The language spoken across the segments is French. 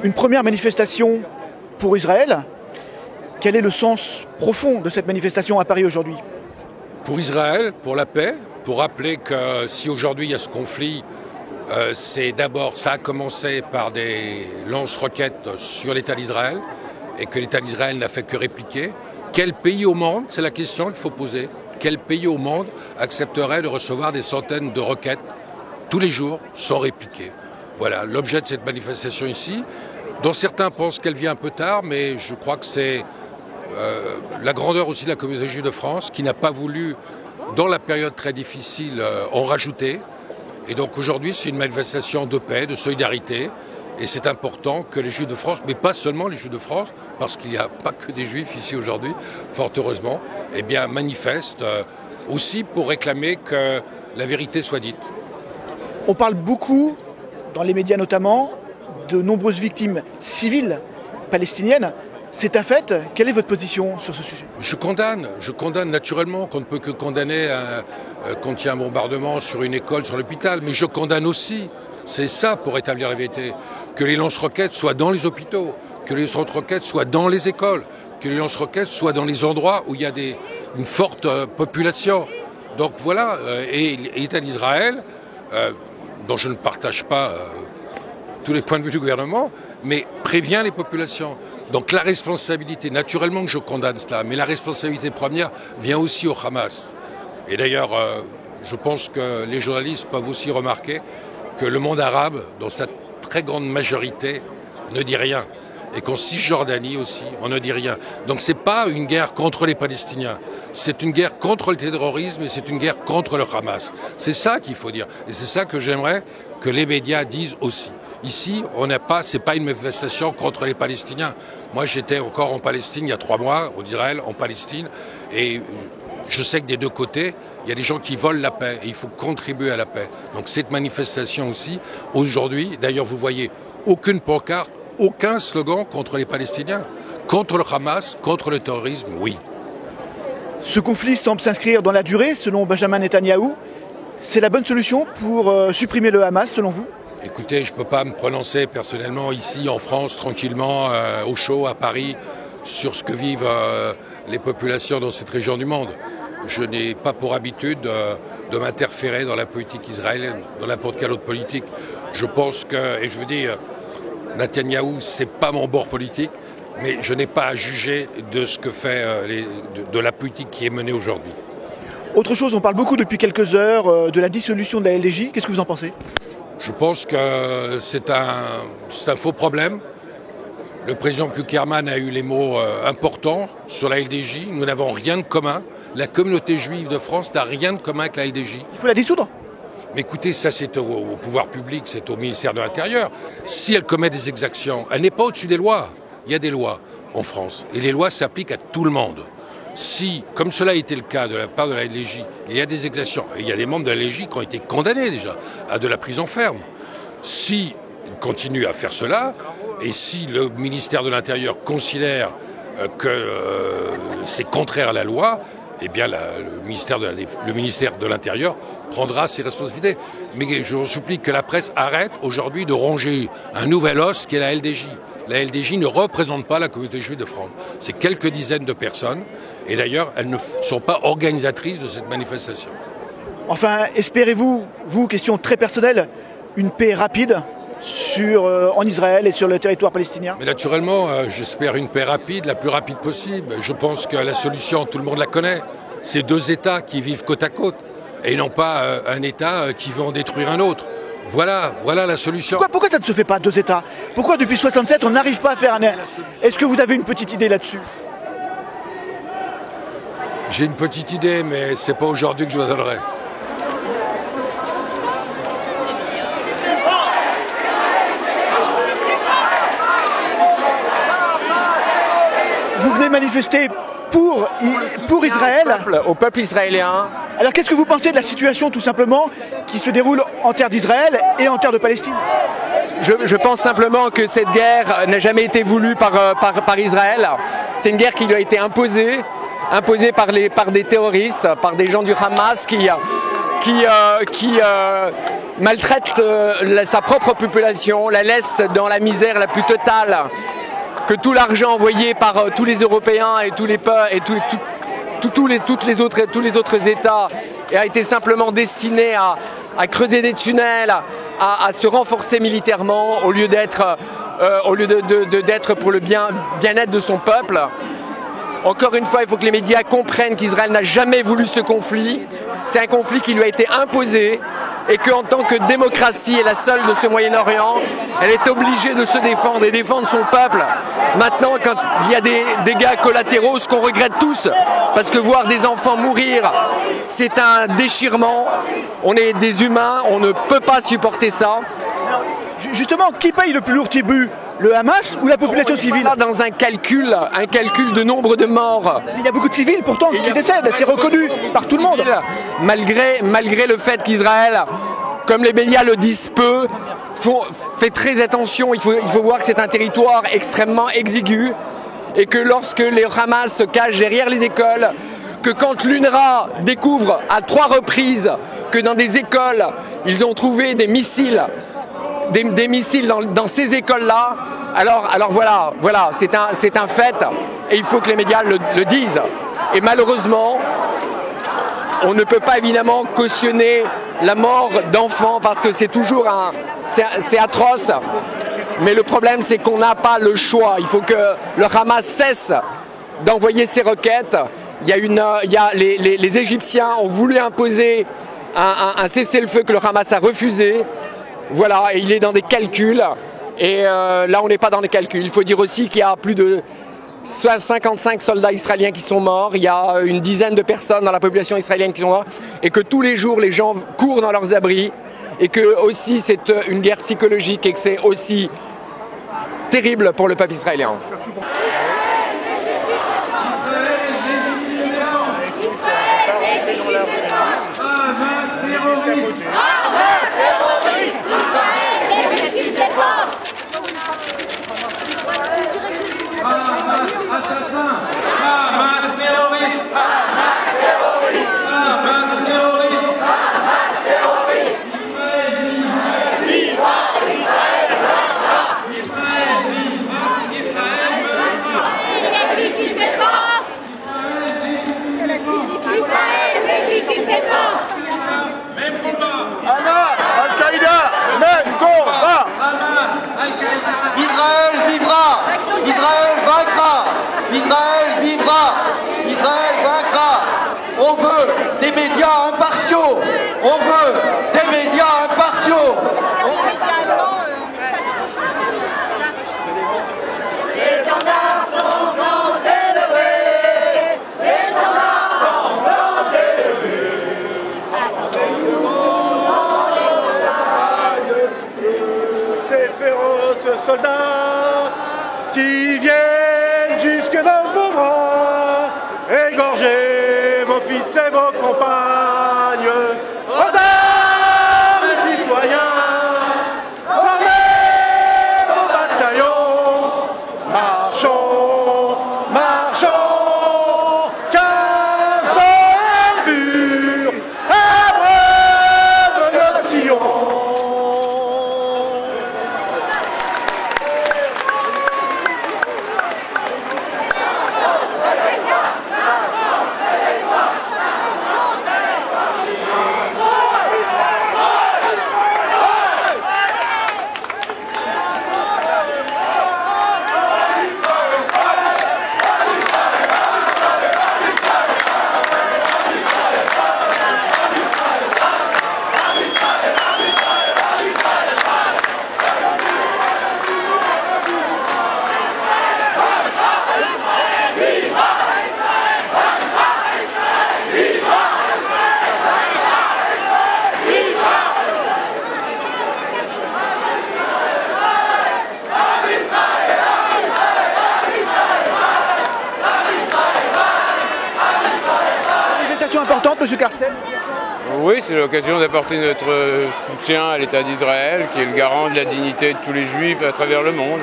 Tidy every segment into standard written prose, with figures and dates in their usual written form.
Une première manifestation pour Israël. Quel est le sens profond de cette manifestation à Paris aujourd'hui? Pour Israël, pour la paix, pour rappeler que si aujourd'hui il y a ce conflit, c'est d'abord, ça a commencé par des lance-roquettes sur l'État d'Israël et que l'État d'Israël n'a fait que répliquer. Quel pays au monde, c'est la question qu'il faut poser, quel pays au monde accepterait de recevoir des centaines de roquettes tous les jours sans répliquer? Voilà l'objet de cette manifestation ici, dont certains pensent qu'elle vient un peu tard, mais je crois que c'est la grandeur aussi de la communauté juive de France qui n'a pas voulu, dans la période très difficile, en rajouter. Et donc aujourd'hui, c'est une manifestation de paix, de solidarité. Et c'est important que les Juifs de France, mais pas seulement les Juifs de France, parce qu'il n'y a pas que des Juifs ici aujourd'hui, fort heureusement, eh bien manifestent aussi pour réclamer que la vérité soit dite. On parle beaucoup, dans les médias notamment, de nombreuses victimes civiles palestiniennes. C'est un fait. Quelle est votre position sur ce sujet? Je condamne naturellement qu'on ne peut que condamner quand il y a un bombardement sur une école, sur l'hôpital, mais je condamne aussi, c'est ça pour établir la vérité, que les lance-roquettes soient dans les hôpitaux, que les lance-roquettes soient dans les écoles, que les lance-roquettes soient dans les endroits où il y a une forte population. Donc voilà, et l'État d'Israël, dont je ne partage pas tous les points de vue du gouvernement, mais prévient les populations. Donc la responsabilité, naturellement que je condamne cela, mais la responsabilité première vient aussi au Hamas. Et d'ailleurs, je pense que les journalistes peuvent aussi remarquer que le monde arabe, dans sa très grande majorité, ne dit rien. Et qu'en Cisjordanie aussi, on ne dit rien. Donc c'est pas une guerre contre les Palestiniens, c'est une guerre contre le terrorisme et c'est une guerre contre le Hamas. C'est ça qu'il faut dire. Et c'est ça que j'aimerais que les médias disent aussi. Ici, c'est pas une manifestation contre les Palestiniens. Moi, j'étais encore en Palestine il y a 3 mois, en Israël, en Palestine, et je sais que des deux côtés, il y a des gens qui veulent la paix, et il faut contribuer à la paix. Donc cette manifestation aussi, aujourd'hui, d'ailleurs, vous voyez aucune pancarte, aucun slogan contre les Palestiniens. Contre le Hamas, contre le terrorisme, oui. Ce conflit semble s'inscrire dans la durée, selon Benjamin Netanyahou. C'est la bonne solution pour supprimer le Hamas, selon vous? Écoutez, je ne peux pas me prononcer personnellement ici en France, tranquillement, au chaud, à Paris, sur ce que vivent les populations dans cette région du monde. Je n'ai pas pour habitude de m'interférer dans la politique israélienne, dans n'importe quelle autre politique. Je pense que, et je veux dire, Netanyahou, c'est pas mon bord politique, mais je n'ai pas à juger de ce que fait de la politique qui est menée aujourd'hui. Autre chose, on parle beaucoup depuis quelques heures de la dissolution de la LDJ. Qu'est-ce que vous en pensez? Je pense que c'est un faux problème. Le président Kuckerman a eu les mots importants sur la LDJ. Nous n'avons rien de commun. La communauté juive de France n'a rien de commun avec la LDJ. Il faut la dissoudre? Mais écoutez, ça c'est au pouvoir public, c'est au ministère de l'Intérieur. Si elle commet des exactions, elle n'est pas au-dessus des lois. Il y a des lois en France. Et les lois s'appliquent à tout le monde. Si, comme cela a été le cas de la part de la LDJ, il y a des exactions, et il y a des membres de la LDJ qui ont été condamnés déjà à de la prison ferme. Si ils continuent à faire cela, et si le ministère de l'Intérieur considère que c'est contraire à la loi, eh bien le ministère de l'Intérieur prendra ses responsabilités. Mais je vous supplie que la presse arrête aujourd'hui de ronger un nouvel os qui est la LDJ. La LDJ ne représente pas la communauté juive de France. C'est quelques dizaines de personnes. Et d'ailleurs, elles ne sont pas organisatrices de cette manifestation. Enfin, espérez-vous, question très personnelle, une paix rapide en Israël et sur le territoire palestinien? Mais naturellement, j'espère une paix rapide, la plus rapide possible. Je pense que la solution, tout le monde la connaît. C'est 2 États qui vivent côte à côte. Et non pas un État qui veut en détruire un autre. Voilà la solution. Pourquoi ça ne se fait pas 2 États? Pourquoi depuis 67 on n'arrive pas à faire un... Est-ce que vous avez une petite idée là-dessus? J'ai une petite idée, mais c'est pas aujourd'hui que je vous la donnerai. Vous venez manifester pour Israël, au peuple israélien. Alors qu'est-ce que vous pensez de la situation tout simplement qui se déroule en terre d'Israël et en terre de Palestine? Je pense simplement que cette guerre n'a jamais été voulue par Israël. C'est une guerre qui lui a été imposée imposée par des terroristes, par des gens du Hamas qui maltraitent sa propre population, la laisse dans la misère la plus totale, que tout l'argent envoyé par tous les Européens et tous les autres États a été simplement destiné à creuser des tunnels, à se renforcer militairement au lieu d'être pour le bien-être de son peuple. Encore une fois, il faut que les médias comprennent qu'Israël n'a jamais voulu ce conflit. C'est un conflit qui lui a été imposé et qu'en tant que démocratie et la seule de ce Moyen-Orient, elle est obligée de se défendre et défendre son peuple. Maintenant, quand il y a des dégâts collatéraux, ce qu'on regrette tous, parce que voir des enfants mourir, c'est un déchirement. On est des humains, on ne peut pas supporter ça. Alors, justement, qui paye le plus lourd tribut ? Le Hamas ou la population civile ? Là, dans un calcul de nombre de morts. Il y a beaucoup de civils pourtant qui décèdent, c'est reconnu par tout le monde. Malgré le fait qu'Israël, comme les médias le disent peu, fait très attention. Il faut voir que c'est un territoire extrêmement exigu et que lorsque les Hamas se cachent derrière les écoles, que quand l'UNRWA découvre à 3 reprises que dans des écoles, ils ont trouvé des missiles, des missiles dans ces écoles-là, alors voilà, c'est un fait et il faut que les médias le disent. Et malheureusement, on ne peut pas évidemment cautionner la mort d'enfants parce que c'est toujours c'est atroce. Mais le problème, c'est qu'on n'a pas le choix. Il faut que le Hamas cesse d'envoyer ses roquettes. Les Égyptiens ont voulu imposer un cessez-le-feu que le Hamas a refusé. Voilà, et il est dans des calculs. Et là, on n'est pas dans les calculs. Il faut dire aussi qu'il y a plus de 55 soldats israéliens qui sont morts. Il y a une dizaine de personnes dans la population israélienne qui sont mortes. Et que tous les jours, les gens courent dans leurs abris. Et que aussi, c'est une guerre psychologique et que c'est aussi terrible pour le peuple israélien. Israël vivra, Israël vaincra, Israël vivra, Israël vaincra. On veut des médias impartiaux, on veut des médias impartiaux. Les standards sont grands élevés, les standards sont grands élevés. Ces féroces soldats qui viennent jusque dans vos bras, égorger vos fils et vos compagnes. Aux armes, citoyens, formez vos bataillons, marchons, marchons, cassons le mur, abreuve nos sillons. Importante, M. Carcel ? Oui, c'est l'occasion d'apporter notre soutien à l'État d'Israël, qui est le garant de la dignité de tous les Juifs à travers le monde.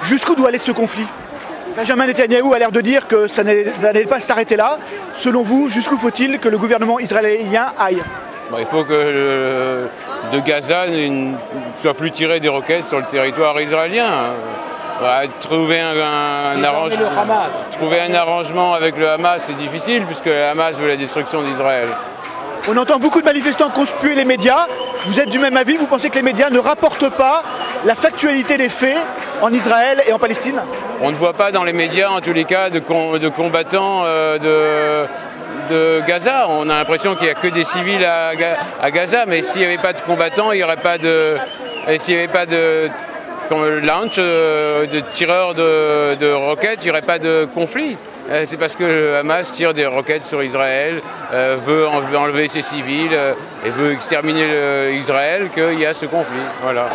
Jusqu'où doit aller ce conflit ? Benjamin Netanyahou a l'air de dire que ça n'allait pas s'arrêter là. Selon vous, jusqu'où faut-il que le gouvernement israélien aille? Il faut que de Gaza ne soit plus tiré des roquettes sur le territoire israélien. Trouver un arrangement avec le Hamas, c'est difficile puisque le Hamas veut la destruction d'Israël. On entend beaucoup de manifestants conspuer les médias. Vous êtes du même avis? Vous pensez que les médias ne rapportent pas la factualité des faits en Israël et en Palestine? On ne voit pas dans les médias, en tous les cas, de combattants de Gaza. On a l'impression qu'il n'y a que des civils à Gaza, mais s'il n'y avait pas de combattants, il n'y aurait pas de... Et s'il n'y avait pas de launch, de tireurs de roquettes, il n'y aurait pas de conflit. C'est parce que le Hamas tire des roquettes sur Israël, veut enlever ses civils et veut exterminer Israël qu'il y a ce conflit. Voilà.